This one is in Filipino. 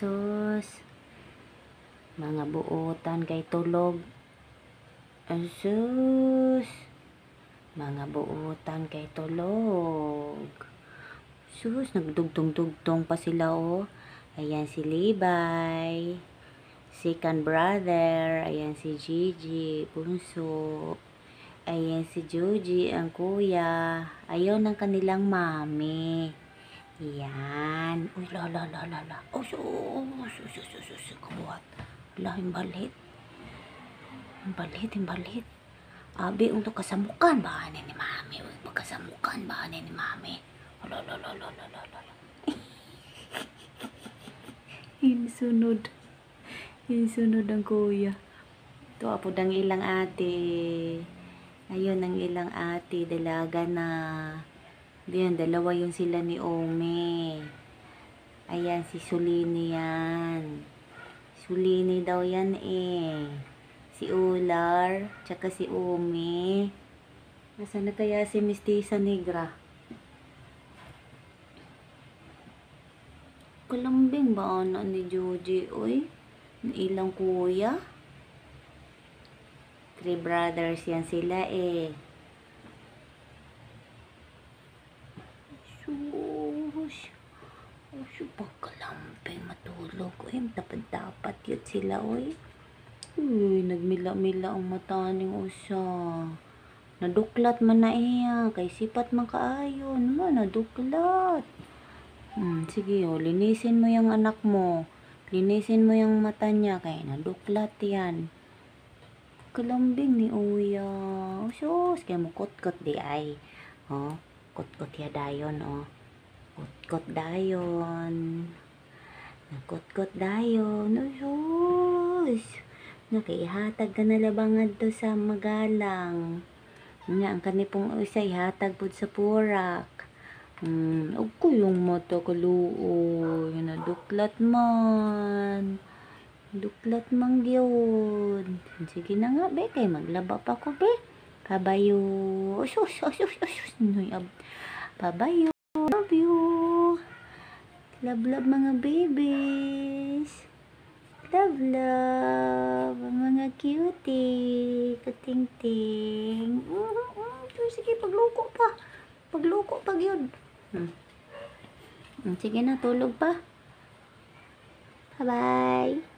Sus. Mga buotan kay tulog. Sus. Mga buotan kay tulog. Sus, nagdugtong-dugtong pa sila oh. Ayan si Libay. Second brother. Ayan si Gigi, bunso. Ayan si Juji, ang kuya. Ayaw ng kanilang mami. Yan. Uy, la. Oh, sus, kabuhat. La, imbalit. Abi, untuk kasamukan ba ni mami? Pagkasamukan ba ni mami? La. Insunod ang kuya. Ito, apo dang ilang ate. Ayun ang ilang ate, dalaga na. Diyan, dalawa yung sila ni Ome. Ayan, si Sulini yan. Sulini daw yan eh. Si Ular, tsaka si Ome. Nasaan na kaya si Mistisa Negra? Kalambing ba anak ni Joji? Uy, ilang kuya? 3 brothers yan sila eh. Pagkalamping matulog. Uy, dapat yun sila uy. Uy, nagmila-mila ang mata ning usa. Naduklat man na iya. Kay sipat man kaayo. Naman, naduklat. Sige oh, linisin mo yung anak mo. Linisin mo yung mata niya. Kay naduklat yan. Kalambing ni Uya. Sus, kaya mo kot-kot di ay. Oh, kot-kot ya dayon, oh. Kot-kot dayon. Kot-kot dayon. Sus. Nakaihatag ka na labangad to sa magalang. Nga, ang kanipong isa, ihatag po sa purak. Ako yung mata kaluoy. Naduklat man. Duklat mang gyud. Sige na nga be kay maglaba pa ko be. Pabayo. Sus. Pabayo. Love you. Love mga babies. Love mga cutie. Kating-ting. Sige pagluko pa. Pagluko pa gyud. Sige na tulog pa. Bye-bye.